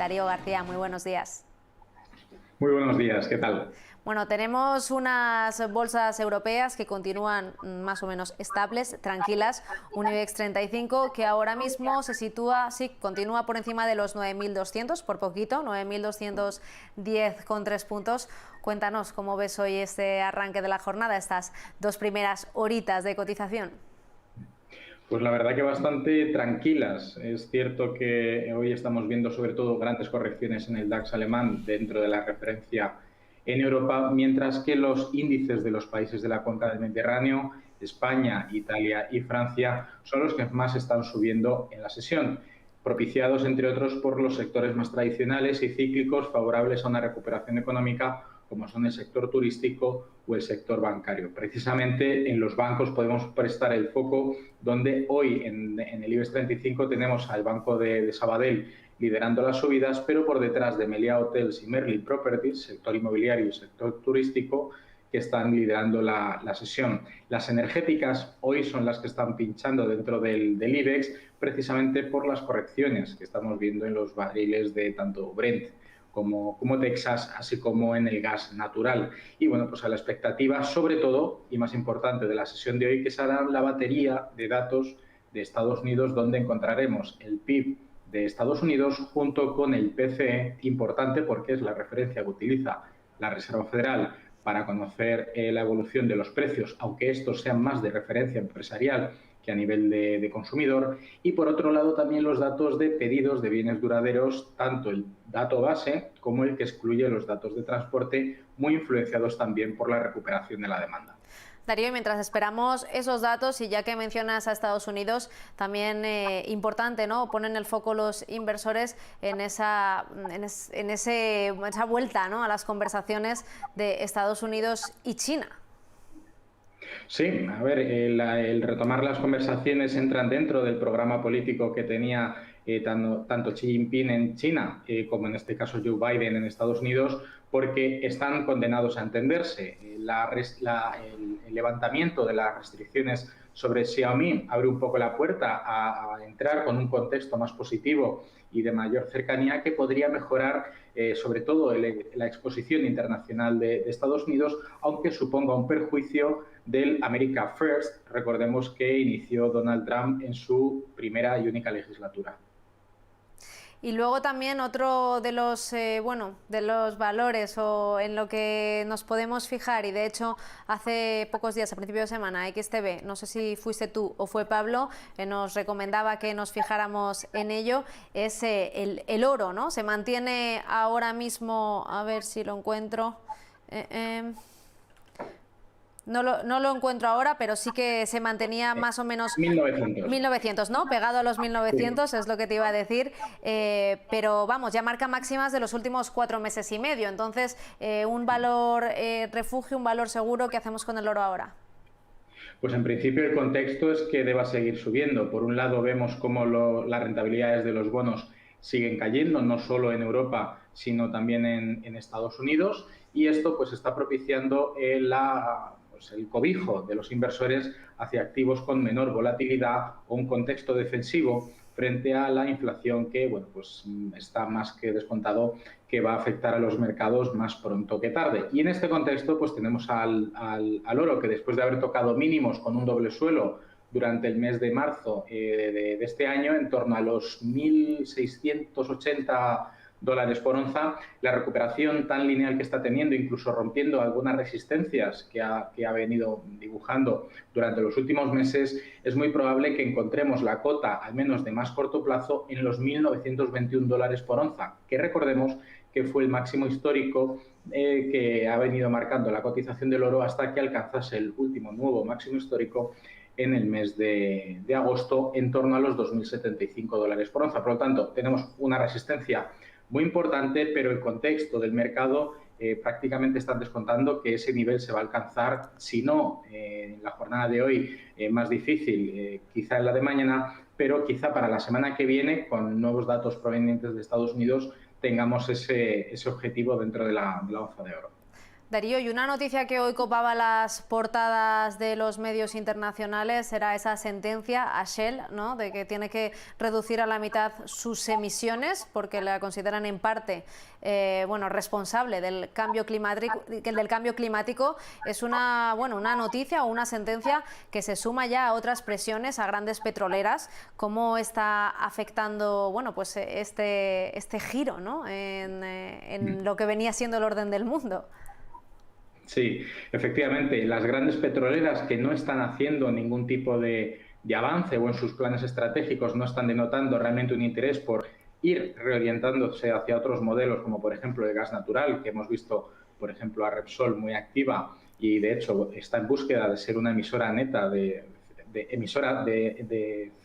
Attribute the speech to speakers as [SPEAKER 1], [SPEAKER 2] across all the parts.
[SPEAKER 1] Darío García, muy buenos días.
[SPEAKER 2] Muy buenos días, ¿qué tal?
[SPEAKER 1] Bueno, tenemos unas bolsas europeas que continúan más o menos estables, tranquilas. Un IBEX 35 que ahora mismo se sitúa, sí, continúa por encima de los 9.200, por poquito, 9.210,3 puntos. Cuéntanos cómo ves hoy este arranque de la jornada, estas dos primeras horitas de cotización.
[SPEAKER 2] Pues la verdad que bastante tranquilas. Es cierto que hoy estamos viendo sobre todo grandes correcciones en el DAX alemán dentro de la referencia en Europa, mientras que los índices de los países de la cuenca del Mediterráneo, España, Italia y Francia, son los que más están subiendo en la sesión, propiciados entre otros por los sectores más tradicionales y cíclicos favorables a una recuperación económica como son el sector turístico o el sector bancario. Precisamente en los bancos podemos prestar el foco donde hoy en el IBEX 35 tenemos al Banco de Sabadell liderando las subidas, pero por detrás de Meliá Hotels y Merlin Properties, sector inmobiliario y sector turístico, que están liderando la sesión. Las energéticas hoy son las que están pinchando dentro del IBEX precisamente por las correcciones que estamos viendo en los barriles de tanto Brent como Texas, así como en el gas natural. Y bueno, pues a la expectativa, sobre todo, y más importante de la sesión de hoy, que será la batería de datos de Estados Unidos, donde encontraremos el PIB de Estados Unidos junto con el PCE, importante porque es la referencia que utiliza la Reserva Federal para conocer la evolución de los precios, aunque estos sean más de referencia empresarial que a nivel de consumidor. Y por otro lado también los datos de pedidos de bienes duraderos, tanto el dato base como el que excluye los datos de transporte, muy influenciados también por la recuperación de la demanda.
[SPEAKER 1] Darío, mientras esperamos esos datos, y ya que mencionas a Estados Unidos, también importante, ¿no? Ponen el foco los inversores en esa vuelta, ¿no?, a las conversaciones de Estados Unidos y China.
[SPEAKER 2] Sí, a ver, el retomar las conversaciones entran dentro del programa político que tenía tanto Xi Jinping en China como en este caso Joe Biden en Estados Unidos, porque están condenados a entenderse. El levantamiento de las restricciones sobre Xiaomi abre un poco la puerta a entrar con un contexto más positivo y de mayor cercanía que podría mejorar sobre todo la exposición internacional de Estados Unidos, aunque suponga un perjuicio del America First, recordemos que inició Donald Trump en su primera y única legislatura.
[SPEAKER 1] Y luego también otro de los de los valores o en lo que nos podemos fijar, y de hecho hace pocos días, a principio de semana, XTB, no sé si fuiste tú o fue Pablo, nos recomendaba que nos fijáramos en ello, es el oro, ¿no? Se mantiene ahora mismo, a ver si lo encuentro. No lo encuentro ahora, pero sí que se mantenía más o menos 1900, ¿no? Pegado a los 1900, sí. Es lo que te iba a decir. Pero vamos, ya marca máximas de los últimos 4 meses y medio. Entonces, un valor refugio, un valor seguro. ¿Qué hacemos con el oro ahora?
[SPEAKER 2] Pues en principio el contexto es que deba seguir subiendo. Por un lado vemos cómo las rentabilidades de los bonos siguen cayendo, no solo en Europa, sino también en Estados Unidos, y esto pues está propiciando el cobijo de los inversores hacia activos con menor volatilidad o un contexto defensivo frente a la inflación que, bueno, pues está más que descontado que va a afectar a los mercados más pronto que tarde. Y en este contexto, pues tenemos al oro, que después de haber tocado mínimos con un doble suelo durante el mes de marzo de este año, en torno a los 1.680 dólares por onza, la recuperación tan lineal que está teniendo, incluso rompiendo algunas resistencias que ha venido dibujando durante los últimos meses, es muy probable que encontremos la cota, al menos de más corto plazo, en los 1.921 dólares por onza, que recordemos que fue el máximo histórico que ha venido marcando la cotización del oro hasta que alcanzase el último nuevo máximo histórico en el mes de agosto, en torno a los 2.075 dólares por onza. Por lo tanto, tenemos una resistencia muy importante, pero el contexto del mercado prácticamente están descontando que ese nivel se va a alcanzar, si no en la jornada de hoy, más difícil, quizá en la de mañana, pero quizá para la semana que viene, con nuevos datos provenientes de Estados Unidos, tengamos ese objetivo dentro de la onza de oro.
[SPEAKER 1] Darío, y una noticia que hoy copaba las portadas de los medios internacionales era esa sentencia a Shell, ¿no?, de que tiene que reducir a la mitad sus emisiones porque la consideran en parte bueno, responsable del cambio climático. Es una, bueno, una noticia o una sentencia que se suma ya a otras presiones a grandes petroleras. ¿Cómo está afectando, bueno, pues este giro, ¿no?, en lo que venía siendo el orden del mundo?
[SPEAKER 2] Sí, efectivamente, las grandes petroleras que no están haciendo ningún tipo de avance o en sus planes estratégicos no están denotando realmente un interés por ir reorientándose hacia otros modelos, como por ejemplo el gas natural, que hemos visto, por ejemplo, a Repsol muy activa y de hecho está en búsqueda de ser una emisora neta de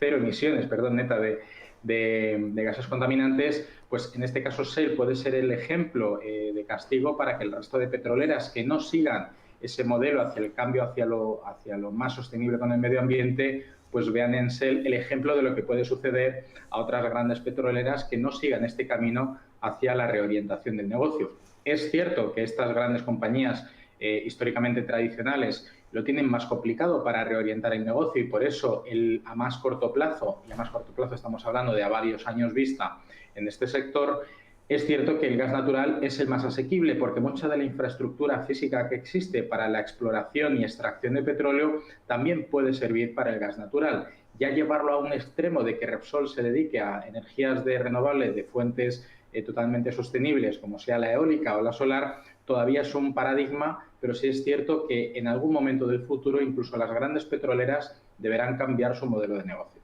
[SPEAKER 2] cero emisiones, perdón, neta de gases contaminantes, pues en este caso Shell puede ser el ejemplo de castigo para que el resto de petroleras que no sigan ese modelo hacia el cambio hacia lo más sostenible con el medio ambiente, pues vean en Shell el ejemplo de lo que puede suceder a otras grandes petroleras que no sigan este camino hacia la reorientación del negocio. Es cierto que estas grandes compañías históricamente tradicionales lo tienen más complicado para reorientar el negocio y por eso a más corto plazo, y a más corto plazo estamos hablando de a varios años vista en este sector, es cierto que el gas natural es el más asequible porque mucha de la infraestructura física que existe para la exploración y extracción de petróleo también puede servir para el gas natural. Ya llevarlo a un extremo de que Repsol se dedique a energías renovables de fuentes totalmente sostenibles, como sea la eólica o la solar, todavía es un paradigma, pero sí es cierto que en algún momento del futuro incluso las grandes petroleras deberán cambiar su modelo de negocio.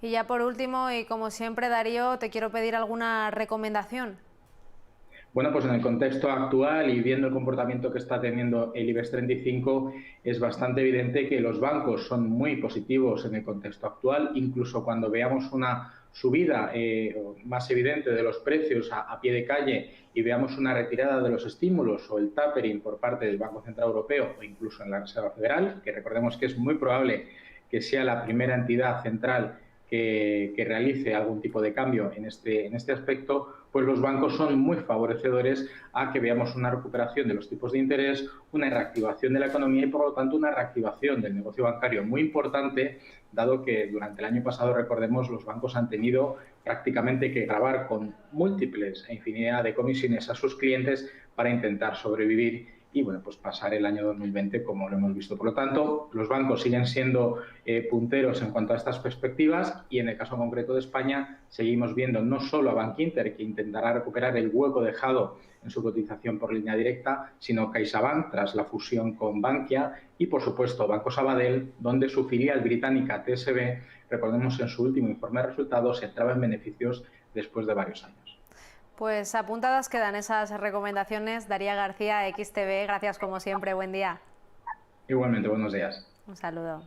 [SPEAKER 1] Y ya por último, y como siempre, Darío, te quiero pedir alguna recomendación.
[SPEAKER 2] Bueno, pues en el contexto actual y viendo el comportamiento que está teniendo el IBEX 35, es bastante evidente que los bancos son muy positivos en el contexto actual, incluso cuando veamos una subida más evidente de los precios a pie de calle y veamos una retirada de los estímulos o el tapering por parte del Banco Central Europeo o incluso en la Reserva Federal, que recordemos que es muy probable que sea la primera entidad central que realice algún tipo de cambio en este aspecto, pues los bancos son muy favorecedores a que veamos una recuperación de los tipos de interés, una reactivación de la economía y, por lo tanto, una reactivación del negocio bancario muy importante, dado que durante el año pasado, recordemos, los bancos han tenido prácticamente que gravar con múltiples e infinidad de comisiones a sus clientes para intentar sobrevivir y bueno, pues pasar el año 2020 como lo hemos visto. Por lo tanto, los bancos siguen siendo punteros en cuanto a estas perspectivas y en el caso concreto de España seguimos viendo no solo a Bankinter, que intentará recuperar el hueco dejado en su cotización por línea directa, sino CaixaBank tras la fusión con Bankia y, por supuesto, Banco Sabadell, donde su filial británica TSB, recordemos en su último informe de resultados, entraba en beneficios después de varios años.
[SPEAKER 1] Pues apuntadas quedan esas recomendaciones. Daría García, XTV, gracias como siempre, buen día.
[SPEAKER 2] Igualmente, buenos días.
[SPEAKER 1] Un saludo.